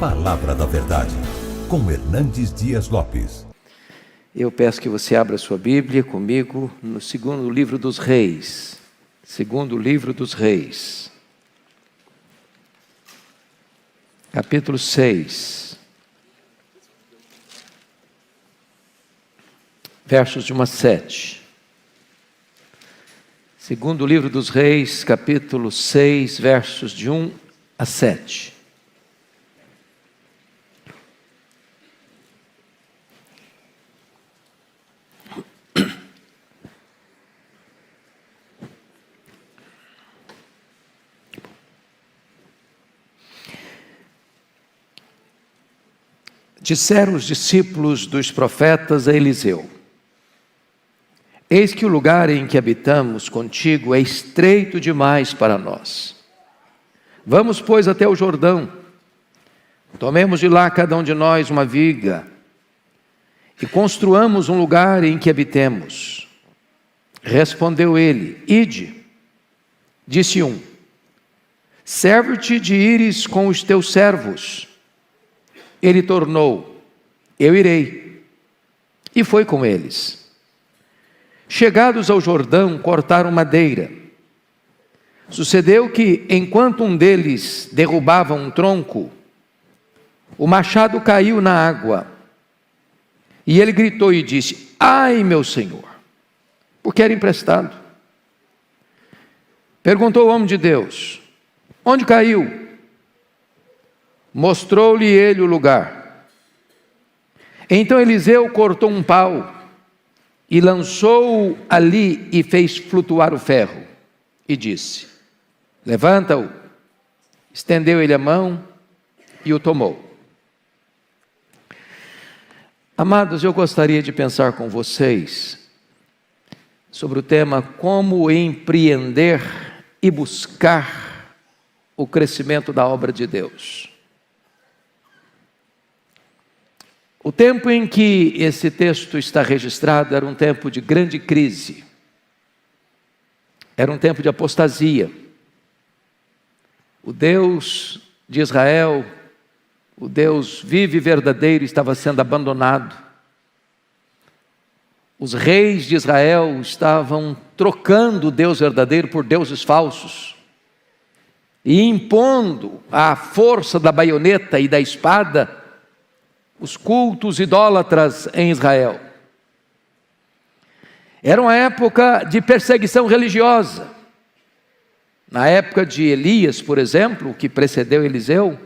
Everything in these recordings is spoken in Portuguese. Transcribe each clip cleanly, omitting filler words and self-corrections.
Palavra da Verdade, com Hernandes Dias Lopes. Eu peço que você abra sua Bíblia comigo no segundo livro dos Reis. Segundo livro dos Reis. Capítulo 6. Versos de 1 a 7. Segundo livro dos Reis, capítulo 6, versos de 1 a 7. Disseram os discípulos dos profetas a Eliseu: eis que o lugar em que habitamos contigo é estreito demais para nós. Vamos, pois, até o Jordão. Tomemos de lá cada um de nós uma viga e construamos um lugar em que habitemos. Respondeu ele: ide. Disse um: serve-te de ires com os teus servos. Ele tornou: eu irei. E foi com eles. Chegados ao Jordão, cortaram madeira. Sucedeu que, enquanto um deles derrubava um tronco, o machado caiu na água. E ele gritou e disse: ai, meu senhor, porque era emprestado. Perguntou o homem de Deus: onde caiu? Mostrou-lhe ele o lugar. Então Eliseu cortou um pau e lançou-o ali e fez flutuar o ferro. E disse: levanta-o. Estendeu ele a mão e o tomou. Amados, eu gostaria de pensar com vocês sobre o tema como empreender e buscar o crescimento da obra de Deus. O tempo em que esse texto está registrado era um tempo de grande crise. Era um tempo de apostasia. O Deus de Israel, o Deus vivo e verdadeiro, estava sendo abandonado. Os reis de Israel estavam trocando o Deus verdadeiro por deuses falsos e impondo à força da baioneta e da espada os cultos idólatras em Israel. Era uma época de perseguição religiosa. Na época de Elias, por exemplo, que precedeu Eliseu,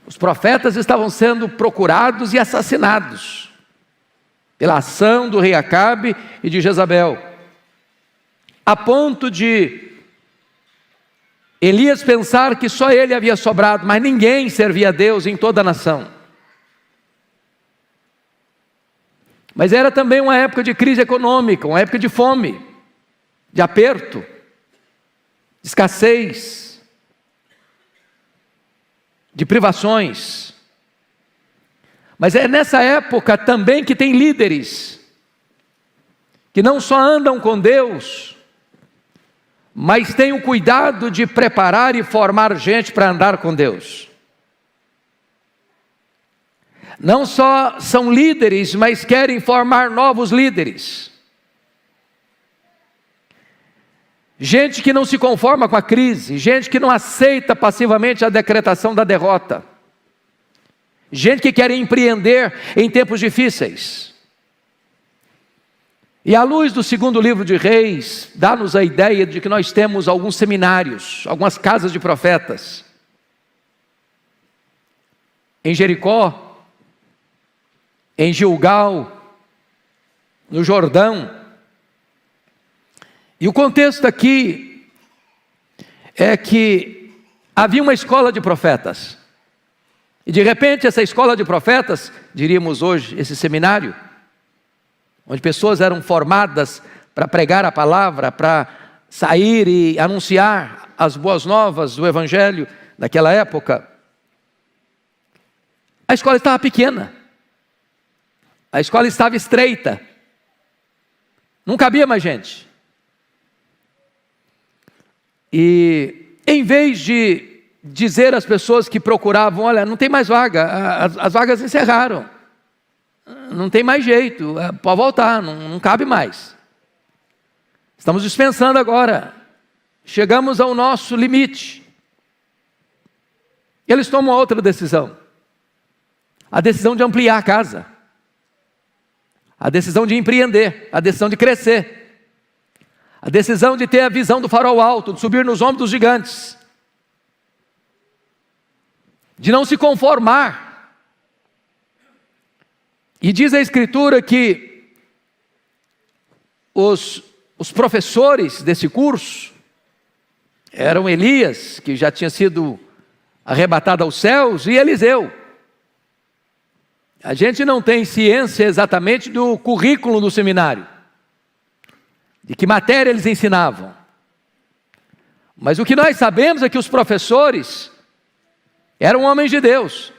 os profetas estavam sendo procurados e assassinados pela ação do rei Acabe e de Jezabel, a ponto de Elias pensar que só ele havia sobrado, mas ninguém servia a Deus em toda a nação. Mas era também uma época de crise econômica, uma época de fome, de aperto, de escassez, de privações. Mas é nessa época também que tem líderes que não só andam com Deus, mas têm o cuidado de preparar e formar gente para andar com Deus. Não só são líderes, mas querem formar novos líderes. Gente que não se conforma com a crise, gente que não aceita passivamente a decretação da derrota. Gente que quer empreender em tempos difíceis. E à luz do segundo livro de Reis, dá-nos a ideia de que nós temos alguns seminários, algumas casas de profetas. Em Jericó, em Gilgal, no Jordão. E o contexto aqui é que havia uma escola de profetas. E de repente essa escola de profetas, diríamos hoje, esse seminário, onde pessoas eram formadas para pregar a palavra, para sair e anunciar as boas novas do Evangelho daquela época, a escola estava pequena. A escola estava estreita. Não cabia mais gente. E em vez de dizer às pessoas que procuravam: olha, não tem mais vaga, as vagas encerraram, não tem mais jeito, pode voltar, não cabe mais. Estamos dispensando agora, chegamos ao nosso limite. Eles tomam outra decisão, a decisão de ampliar a casa, a decisão de empreender, a decisão de crescer, a decisão de ter a visão do farol alto, de subir nos ombros dos gigantes, de não se conformar. E diz a Escritura que os professores desse curso eram Elias, que já tinha sido arrebatado aos céus, e Eliseu. A gente não tem ciência exatamente do currículo do seminário, de que matéria eles ensinavam. Mas o que nós sabemos é que os professores eram homens de Deus.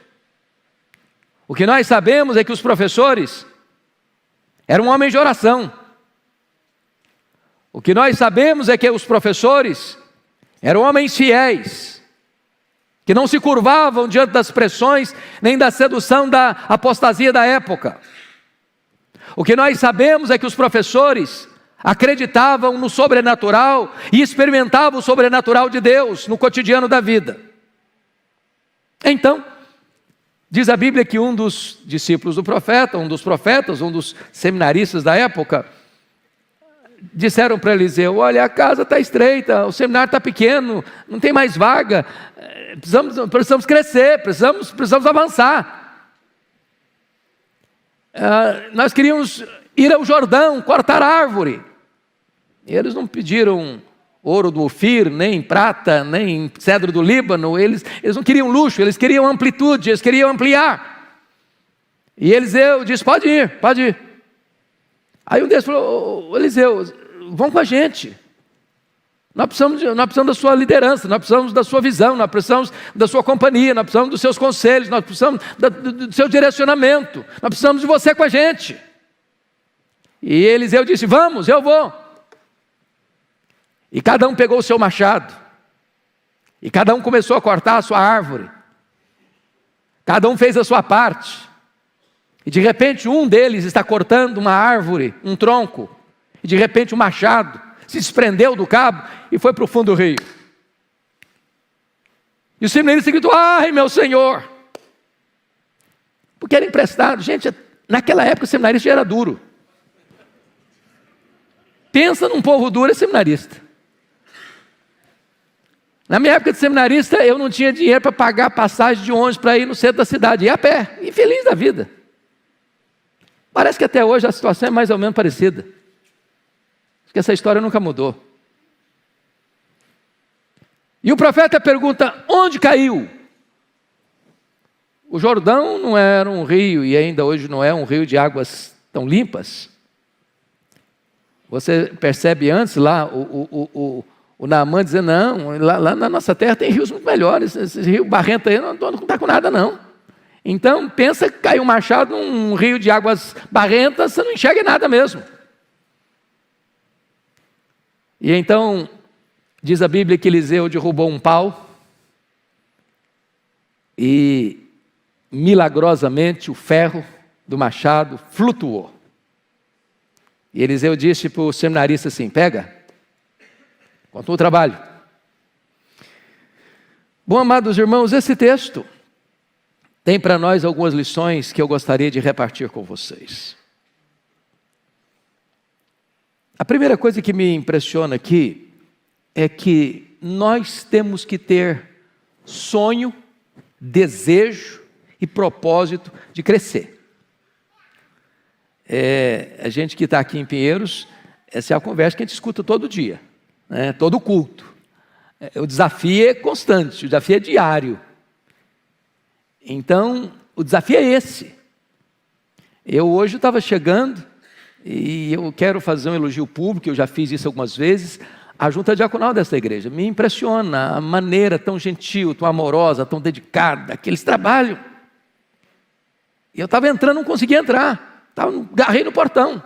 O que nós sabemos é que os professores eram homens de oração. O que nós sabemos é que os professores eram homens fiéis, que não se curvavam diante das pressões, nem da sedução da apostasia da época. O que nós sabemos é que os professores acreditavam no sobrenatural e experimentavam o sobrenatural de Deus no cotidiano da vida. Então, diz a Bíblia que um dos discípulos do profeta, um dos profetas, um dos seminaristas da época, disseram para Eliseu: olha, a casa está estreita, o seminário está pequeno, não tem mais vaga, precisamos crescer, precisamos avançar. Nós queríamos ir ao Jordão, cortar árvore. E eles não pediram ouro do Ofir, nem prata, nem cedro do Líbano, eles não queriam luxo, eles queriam amplitude, eles queriam ampliar. E Eliseu disse: pode ir. Aí um deles falou: Eliseu, vão com a gente. Nós precisamos da sua liderança, nós precisamos da sua visão, nós precisamos da sua companhia, nós precisamos dos seus conselhos, nós precisamos do seu direcionamento, nós precisamos de você com a gente. E Eliseu disse: vamos, eu vou. E cada um pegou o seu machado, e cada um começou a cortar a sua árvore, cada um fez a sua parte. E de repente um deles está cortando uma árvore, um tronco, e de repente o machado se desprendeu do cabo e foi para o fundo do rio. E o seminarista gritou: ai meu Senhor! Porque era emprestado. Gente, naquela época o seminarista já era duro. Pensa num povo duro, é seminarista. Na minha época de seminarista, eu não tinha dinheiro para pagar a passagem de ônibus para ir no centro da cidade, ia a pé, infeliz da vida. Parece que até hoje a situação é mais ou menos parecida. Acho que essa história nunca mudou. E o profeta pergunta: onde caiu? O Jordão não era um rio, e ainda hoje não é um rio de águas tão limpas. Você percebe antes lá o Naamã dizendo: não, lá na nossa terra tem rios muito melhores, esse rio barrento aí não está com nada não. Então pensa que caiu um machado num rio de águas barrentas, você não enxerga nada mesmo. E então diz a Bíblia que Eliseu derrubou um pau e milagrosamente o ferro do machado flutuou. E Eliseu disse para o seminarista assim: pega, continua o trabalho. Bom, amados irmãos, esse texto tem para nós algumas lições que eu gostaria de repartir com vocês. A primeira coisa que me impressiona aqui é que nós temos que ter sonho, desejo e propósito de crescer. A gente que está aqui em Pinheiros, essa é a conversa que a gente escuta todo dia, né? Todo culto. O desafio é constante, o desafio é diário. Então, o desafio é esse. Eu hoje estava chegando, e eu quero fazer um elogio público, eu já fiz isso algumas vezes, a junta diaconal dessa igreja. Me impressiona a maneira tão gentil, tão amorosa, tão dedicada que eles trabalham. E eu estava entrando, não conseguia entrar, agarrei no portão.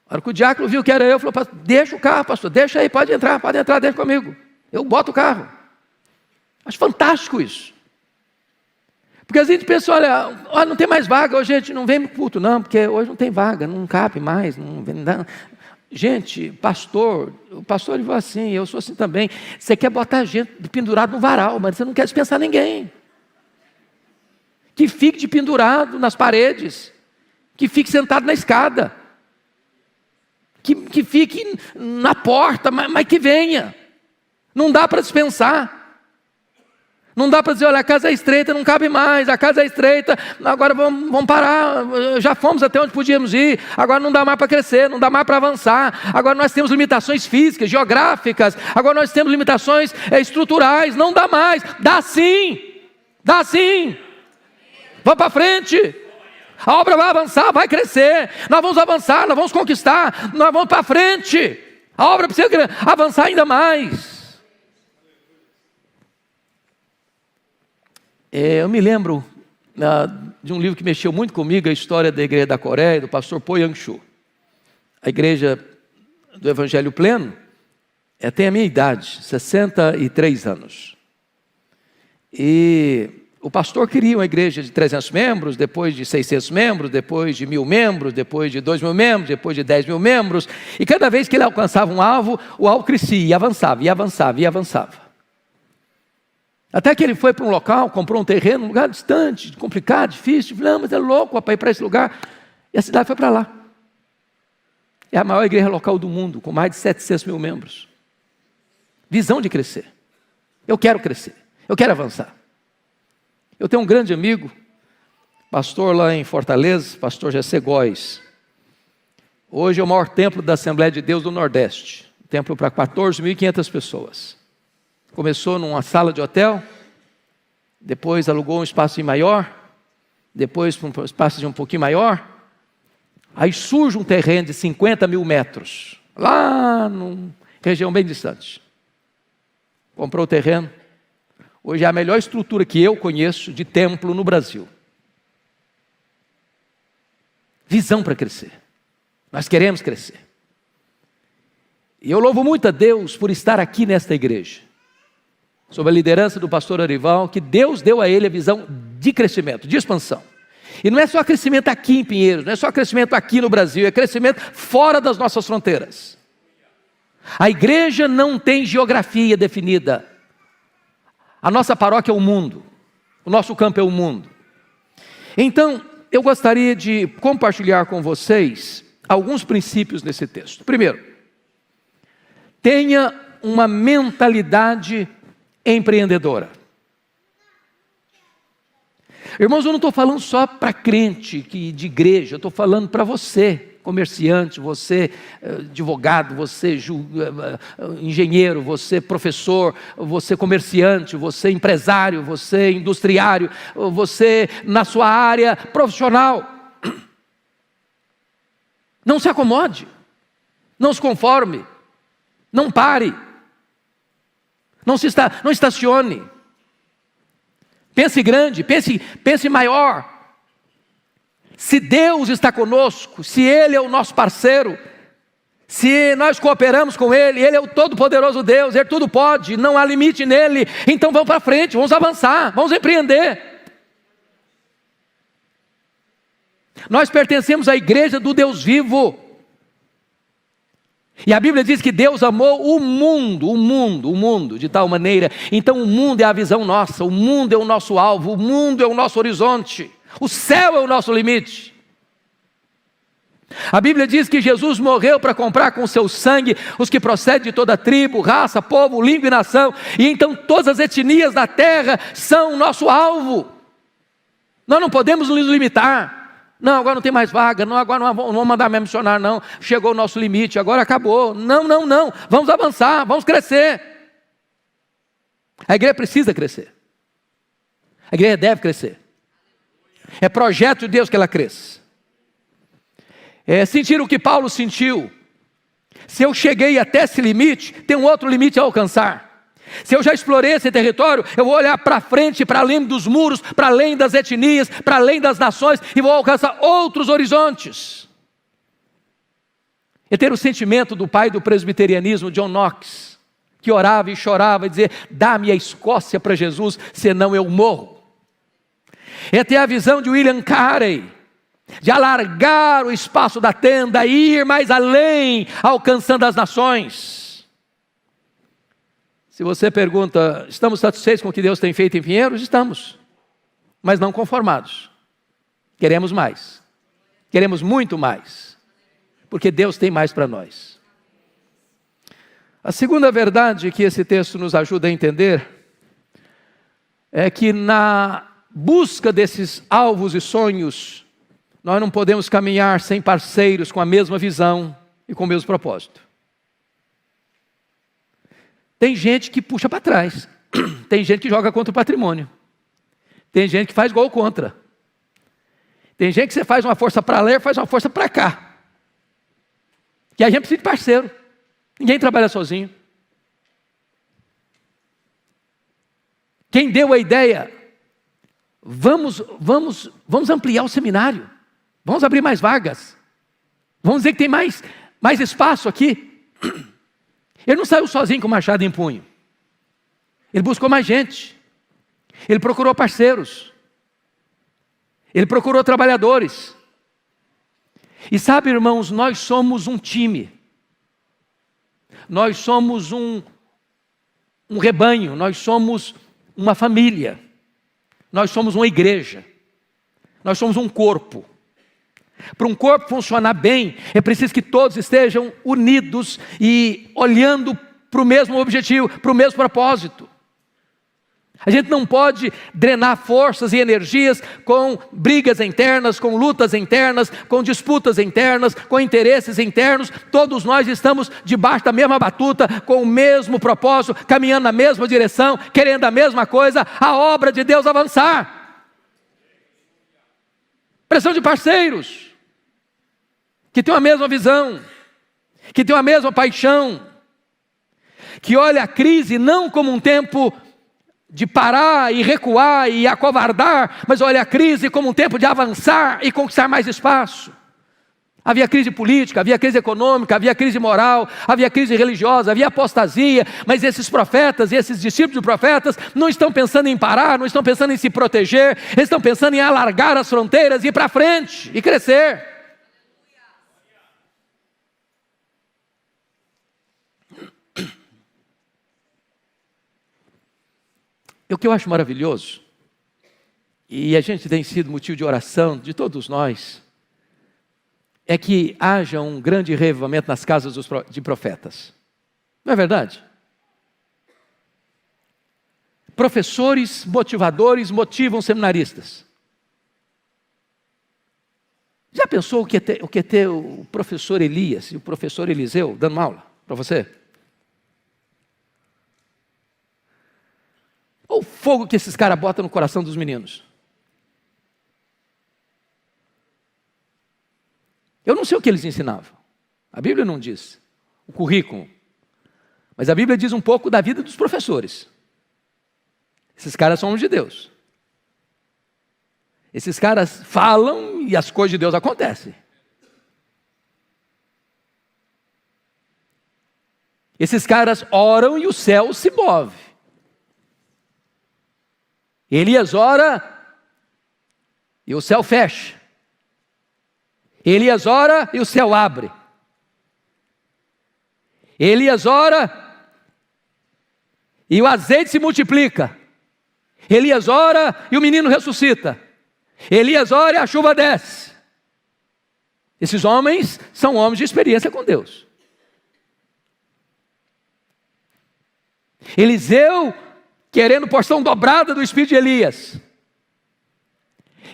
A hora que o diácono viu que era eu, falou: deixa o carro, pastor, deixa aí, pode entrar, deixa comigo, eu boto o carro. Acho fantástico isso. Porque a gente pensa, olha, não tem mais vaga, hoje a gente não vem para o culto, não, porque hoje não tem vaga, não cabe mais, não vem. Gente, o pastor ele falou assim, eu sou assim também. Você quer botar gente pendurado no varal, mas você não quer dispensar ninguém. Que fique de pendurado nas paredes, que fique sentado na escada, que fique na porta, mas que venha. Não dá para dispensar. Não dá para dizer, olha, a casa é estreita, não cabe mais, a casa é estreita, agora vamos parar, já fomos até onde podíamos ir, agora não dá mais para crescer, não dá mais para avançar, agora nós temos limitações físicas, geográficas, agora nós temos limitações estruturais, não dá mais, dá sim, vamos para frente, a obra vai avançar, vai crescer, nós vamos avançar, nós vamos conquistar, nós vamos para frente, a obra precisa avançar ainda mais. Eu me lembro de um livro que mexeu muito comigo, a história da igreja da Coreia, do pastor Po Yang-Shu. A igreja do Evangelho Pleno tem a minha idade, 63 anos. E o pastor queria uma igreja de 300 membros, depois de 600 membros, depois de 1.000 membros, depois de 2.000 membros, depois de 10.000 membros. E cada vez que ele alcançava um alvo, o alvo crescia, e avançava, e avançava, e avançava. Até que ele foi para um local, comprou um terreno, um lugar distante, complicado, difícil. Falei, não, mas é louco para ir para esse lugar. E a cidade foi para lá. É a maior igreja local do mundo, com mais de 700.000 membros. Visão de crescer. Eu quero crescer, eu quero avançar. Eu tenho um grande amigo, pastor lá em Fortaleza, pastor Jessé Góes. Hoje é o maior templo da Assembleia de Deus do Nordeste. Templo para 14.500 pessoas. Começou numa sala de hotel, depois alugou um espaço maior, depois um espaço de um pouquinho maior. Aí surge um terreno de 50.000 metros, lá numa região bem distante. Comprou o terreno. Hoje é a melhor estrutura que eu conheço de templo no Brasil. Visão para crescer. Nós queremos crescer. E eu louvo muito a Deus por estar aqui nesta igreja. Sob a liderança do pastor Arival, que Deus deu a ele a visão de crescimento, de expansão. E não é só crescimento aqui em Pinheiros, não é só crescimento aqui no Brasil, é crescimento fora das nossas fronteiras. A igreja não tem geografia definida. A nossa paróquia é o mundo, o nosso campo é o mundo. Então, eu gostaria de compartilhar com vocês alguns princípios nesse texto. Primeiro, tenha uma mentalidade empreendedora. Irmãos, eu não estou falando só para crente de igreja, eu estou falando para você, comerciante, você advogado, você engenheiro, você professor, você comerciante, você empresário, você industriário, você na sua área profissional. Não se acomode, não se conforme, não pare. Não estacione. Pense grande, pense maior. Se Deus está conosco, se Ele é o nosso parceiro, se nós cooperamos com Ele, Ele é o todo-poderoso Deus, Ele tudo pode, não há limite nele, então vamos para frente, vamos avançar, vamos empreender. Nós pertencemos à igreja do Deus vivo. E a Bíblia diz que Deus amou o mundo, de tal maneira. Então o mundo é a visão nossa, o mundo é o nosso alvo, o mundo é o nosso horizonte, o céu é o nosso limite. A Bíblia diz que Jesus morreu para comprar com seu sangue os que procedem de toda tribo, raça, povo, língua e nação. E então todas as etnias da terra são o nosso alvo. Nós não podemos nos limitar. Não, agora não tem mais vaga, não, agora não vamos mandar mais missionário, não, chegou o nosso limite, agora acabou. Não, vamos avançar, vamos crescer. A igreja precisa crescer. A igreja deve crescer. É projeto de Deus que ela cresça. É sentir o que Paulo sentiu. Se eu cheguei até esse limite, tem um outro limite a alcançar. Se eu já explorei esse território, eu vou olhar para frente, para além dos muros, para além das etnias, para além das nações, e vou alcançar outros horizontes. É ter o sentimento do pai do presbiterianismo, John Knox, que orava e chorava e dizia: dá-me a Escócia para Jesus, senão eu morro. É ter a visão de William Carey, de alargar o espaço da tenda e ir mais além, alcançando as nações. Se você pergunta: estamos satisfeitos com o que Deus tem feito em Pinheiros? Estamos, mas não conformados. Queremos mais, queremos muito mais, porque Deus tem mais para nós. A segunda verdade que esse texto nos ajuda a entender é que na busca desses alvos e sonhos, nós não podemos caminhar sem parceiros com a mesma visão e com o mesmo propósito. Tem gente que puxa para trás, tem gente que joga contra o patrimônio, tem gente que faz gol contra, tem gente que você faz uma força para lá e faz uma força para cá. E a gente precisa de parceiro, ninguém trabalha sozinho. Quem deu a ideia: vamos ampliar o seminário, vamos abrir mais vagas, vamos dizer que tem mais espaço aqui. Ele não saiu sozinho com o machado em punho, ele buscou mais gente, ele procurou parceiros, ele procurou trabalhadores. E sabe, irmãos, nós somos um time, nós somos um rebanho, nós somos uma família, nós somos uma igreja, nós somos um corpo. Para um corpo funcionar bem, é preciso que todos estejam unidos e olhando para o mesmo objetivo, para o mesmo propósito. A gente não pode drenar forças e energias com brigas internas, com lutas internas, com disputas internas, com interesses internos. Todos nós estamos debaixo da mesma batuta, com o mesmo propósito, caminhando na mesma direção, querendo a mesma coisa, a obra de Deus avançar. Pressão de parceiros que tem a mesma visão, que tem a mesma paixão, que olha a crise não como um tempo de parar e recuar e acovardar, mas olha a crise como um tempo de avançar e conquistar mais espaço. Havia crise política, havia crise econômica, havia crise moral, havia crise religiosa, havia apostasia, mas esses profetas e esses discípulos de profetas não estão pensando em parar, não estão pensando em se proteger, eles estão pensando em alargar as fronteiras, ir para frente e crescer. O que eu acho maravilhoso, e a gente tem sido motivo de oração de todos nós, é que haja um grande reavivamento nas casas de profetas. Não é verdade? Professores motivadores motivam seminaristas. Já pensou o que é ter o professor Elias e o professor Eliseu dando aula para você? Olha o fogo que esses caras botam no coração dos meninos. Eu não sei o que eles ensinavam. A Bíblia não diz o currículo. Mas a Bíblia diz um pouco da vida dos professores. Esses caras são homens de Deus. Esses caras falam e as coisas de Deus acontecem. Esses caras oram e o céu se move. Elias ora e o céu fecha. Elias ora e o céu abre. Elias ora e o azeite se multiplica. Elias ora e o menino ressuscita. Elias ora e a chuva desce. Esses homens são homens de experiência com Deus. Eliseu querendo porção dobrada do espírito de Elias.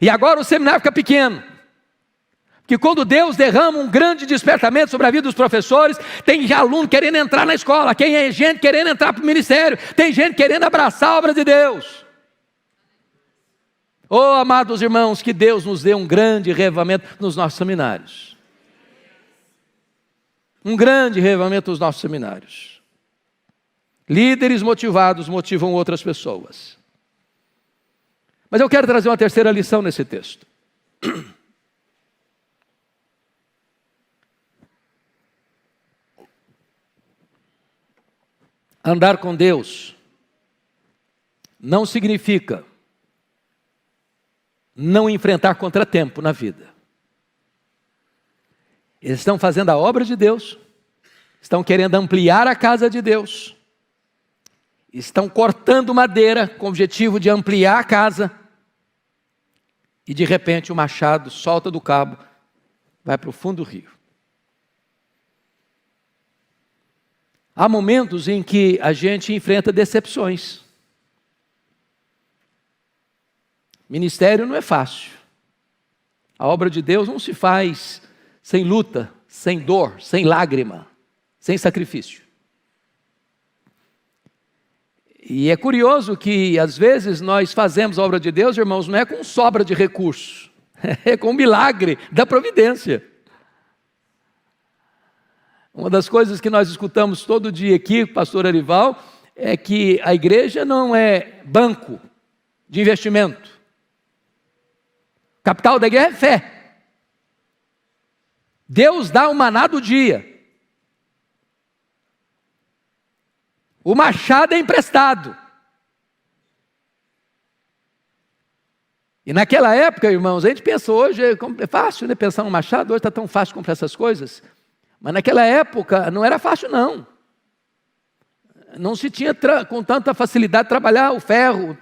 E agora o seminário fica pequeno. Porque quando Deus derrama um grande despertamento sobre a vida dos professores, tem já aluno querendo entrar na escola, quem é gente querendo entrar para o ministério, tem gente querendo abraçar a obra de Deus. Oh, amados irmãos, que Deus nos dê um grande reavivamento nos nossos seminários. Um grande reavivamento nos nossos seminários. Líderes motivados motivam outras pessoas. Mas eu quero trazer uma terceira lição nesse texto. Andar com Deus não significa não enfrentar contratempo na vida. Eles estão fazendo a obra de Deus, estão querendo ampliar a casa de Deus, estão cortando madeira com o objetivo de ampliar a casa, e de repente o machado solta do cabo, vai para o fundo do rio. Há momentos em que a gente enfrenta decepções. Ministério não é fácil. A obra de Deus não se faz sem luta, sem dor, sem lágrima, sem sacrifício. E é curioso que às vezes nós fazemos a obra de Deus, irmãos, não é com sobra de recursos, é com o milagre da providência. Uma das coisas que nós escutamos todo dia aqui, pastor Arival, é que a igreja não é banco de investimento. O capital da igreja é fé. Deus dá o maná do dia. O machado é emprestado. E naquela época, irmãos, a gente pensa hoje, é fácil, né, pensar no machado, hoje está tão fácil comprar essas coisas. Mas naquela época não era fácil, não. Não se tinha com tanta facilidade trabalhar o ferro.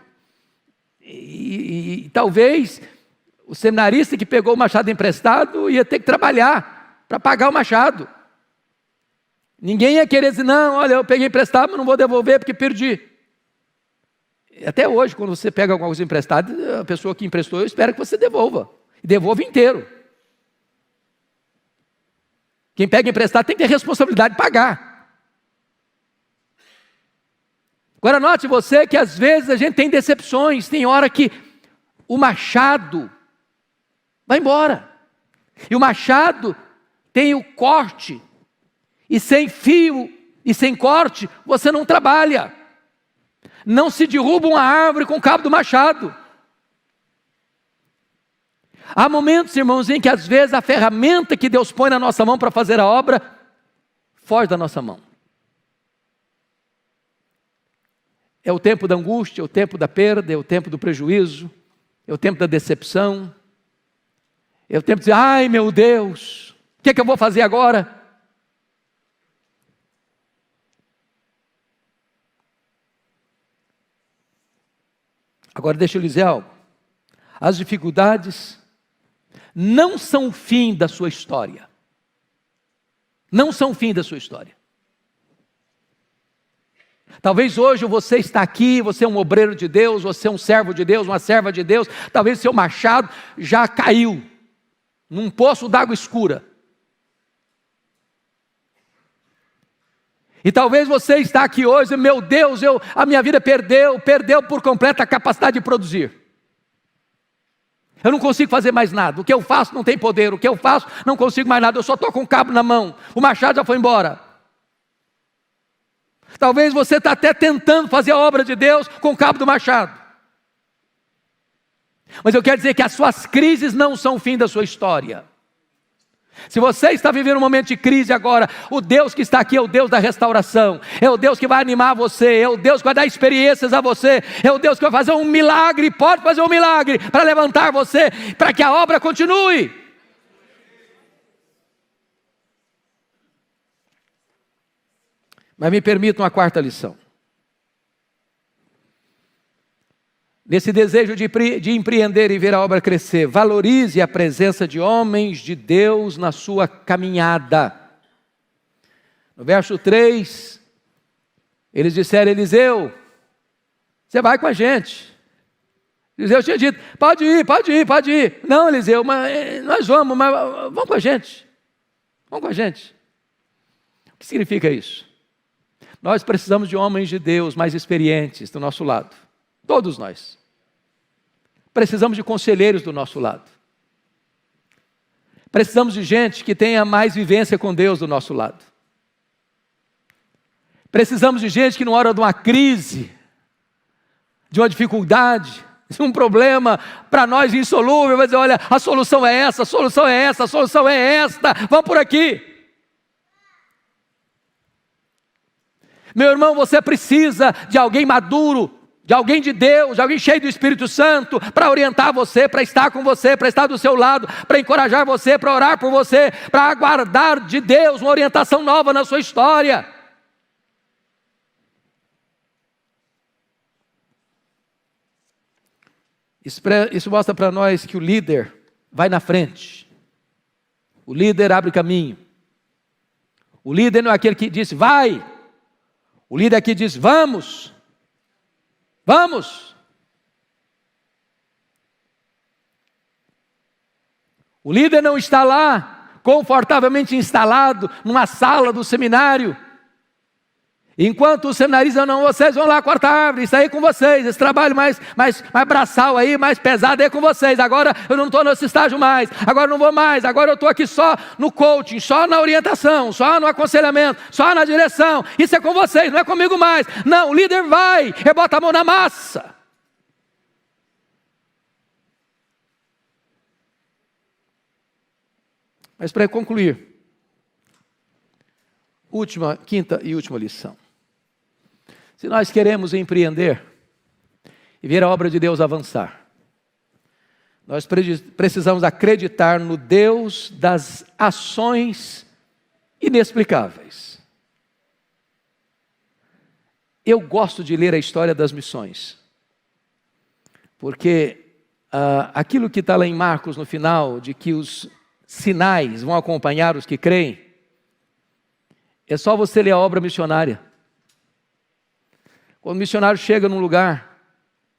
E talvez o seminarista que pegou o machado emprestado ia ter que trabalhar para pagar o machado. Ninguém ia querer dizer, não, olha, eu peguei emprestado, mas não vou devolver porque perdi. Até hoje, quando você pega alguma coisa emprestada, a pessoa que emprestou espera que você devolva. E devolva inteiro. Quem pega emprestado tem que ter responsabilidade de pagar. Agora note você que às vezes a gente tem decepções, tem hora que o machado vai embora. E o machado tem o corte, e sem fio e sem corte você não trabalha. Não se derruba uma árvore com o cabo do machado. Há momentos, irmãos, em que às vezes a ferramenta que Deus põe na nossa mão para fazer a obra, foge da nossa mão. É o tempo da angústia, é o tempo da perda, é o tempo do prejuízo, é o tempo da decepção, é o tempo de dizer, ai meu Deus, o que é que eu vou fazer agora? Agora deixa eu lhe dizer algo, as dificuldades não são o fim da sua história. Não são o fim da sua história. Talvez hoje você está aqui, você é um obreiro de Deus, você é um servo de Deus, uma serva de Deus, talvez seu machado já caiu num poço d'água escura. E talvez você está aqui hoje, meu Deus, a minha vida perdeu por completo a capacidade de produzir. Eu não consigo fazer mais nada, o que eu faço não tem poder, o que eu faço não consigo mais nada, eu só estou com o cabo na mão, o machado já foi embora. Talvez você está até tentando fazer a obra de Deus com o cabo do machado. Mas eu quero dizer que as suas crises não são o fim da sua história. Se você está vivendo um momento de crise agora, o Deus que está aqui é o Deus da restauração, é o Deus que vai animar você, é o Deus que vai dar experiências a você, é o Deus que vai fazer um milagre, pode fazer um milagre para levantar você, para que a obra continue. Mas me permita uma quarta lição. Nesse desejo de empreender e ver a obra crescer, valorize a presença de homens de Deus na sua caminhada. No verso 3, eles disseram, Eliseu, você vai com a gente. Eliseu tinha dito, pode ir. Não, Eliseu, mas nós vamos, mas vamos com a gente. Vamos com a gente. O que significa isso? Nós precisamos de homens de Deus mais experientes do nosso lado. Todos nós. Precisamos de conselheiros do nosso lado. Precisamos de gente que tenha mais vivência com Deus do nosso lado. Precisamos de gente que, na hora de uma crise, de uma dificuldade, de um problema para nós insolúvel, vai dizer, olha, a solução é essa, a solução é essa, a solução é esta, vamos por aqui. Meu irmão, você precisa de alguém maduro, de alguém de Deus, de alguém cheio do Espírito Santo, para orientar você, para estar com você, para estar do seu lado, para encorajar você, para orar por você, para aguardar de Deus uma orientação nova na sua história. Isso mostra para nós que o líder vai na frente. O líder abre caminho. O líder não é aquele que diz vai. O líder aqui diz vamos. Vamos. O líder não está lá confortavelmente instalado numa sala do seminário. Enquanto os seminaristas não, vocês vão lá cortar árvore, isso aí é com vocês, esse trabalho mais braçal aí, mais pesado é com vocês, agora eu não estou nesse estágio mais, agora eu não vou mais, agora eu estou aqui só no coaching, só na orientação, só no aconselhamento, só na direção, isso é com vocês, não é comigo mais. Não, o líder vai, bota a mão na massa. Mas para concluir, quinta e última lição. Se nós queremos empreender e ver a obra de Deus avançar, nós precisamos acreditar no Deus das ações inexplicáveis. Eu gosto de ler a história das missões, porque aquilo que está lá em Marcos no final, de que os sinais vão acompanhar os que creem, é só você ler a obra missionária. Quando o missionário chega num lugar,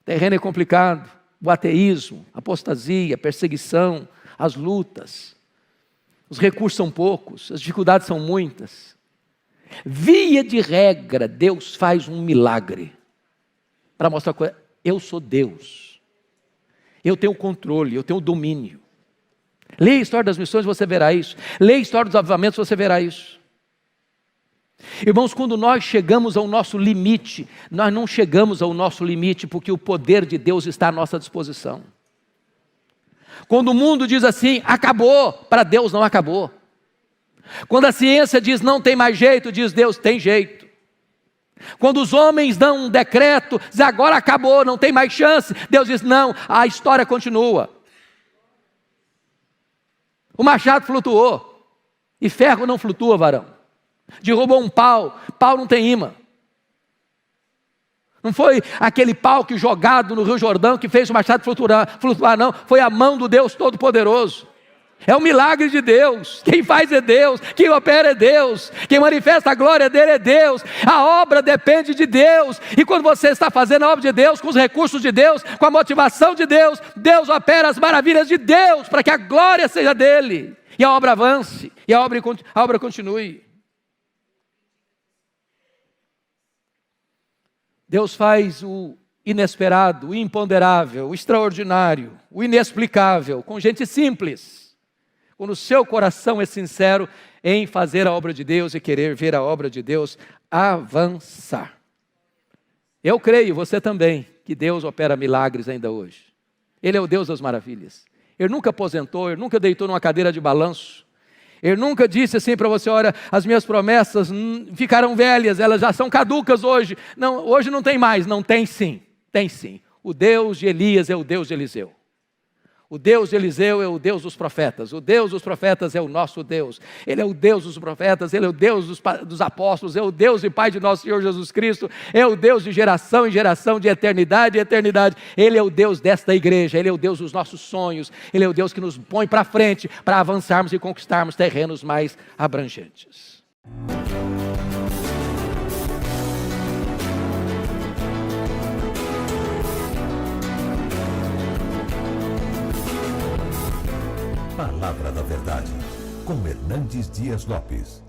o terreno é complicado, o ateísmo, a apostasia, a perseguição, as lutas, os recursos são poucos, as dificuldades são muitas. Via de regra, Deus faz um milagre para mostrar que eu sou Deus, eu tenho controle, eu tenho domínio. Leia a história das missões, você verá isso. Leia a história dos avivamentos, você verá isso. Irmãos, quando nós chegamos ao nosso limite, nós não chegamos ao nosso limite porque o poder de Deus está à nossa disposição. Quando o mundo diz assim, acabou, para Deus não acabou. Quando a ciência diz não tem mais jeito, diz Deus tem jeito. Quando os homens dão um decreto, diz agora acabou, não tem mais chance, Deus diz não, a história continua. O machado flutuou, e ferro não flutua, varão. Derrubou um pau não tem imã. Não foi aquele pau que jogado no Rio Jordão que fez o machado flutuar, não. Foi a mão do Deus Todo-Poderoso. É o milagre de Deus. Quem faz é Deus, quem opera é Deus, quem manifesta a glória dele é Deus. A obra depende de Deus. E quando você está fazendo a obra de Deus, com os recursos de Deus, com a motivação de Deus, Deus opera as maravilhas de Deus para que a glória seja dele. E a obra avance, e a obra continue. Deus faz o inesperado, o imponderável, o extraordinário, o inexplicável, com gente simples. Quando o seu coração é sincero em fazer a obra de Deus e querer ver a obra de Deus avançar. Eu creio, você também, que Deus opera milagres ainda hoje. Ele é o Deus das maravilhas. Ele nunca aposentou, ele nunca deitou numa cadeira de balanço. Ele nunca disse assim para você, olha, as minhas promessas ficaram velhas, elas já são caducas hoje. Não, hoje não tem mais. Não, tem sim, tem sim. O Deus de Elias é o Deus de Eliseu. O Deus de Eliseu é o Deus dos profetas. O Deus dos profetas é o nosso Deus. Ele é o Deus dos profetas, Ele é o Deus dos apóstolos, é o Deus e Pai de nosso Senhor Jesus Cristo, é o Deus de geração em geração, de eternidade em eternidade. Ele é o Deus desta igreja, Ele é o Deus dos nossos sonhos, Ele é o Deus que nos põe para frente para avançarmos e conquistarmos terrenos mais abrangentes. Palavra da Verdade, com Hernandes Dias Lopes.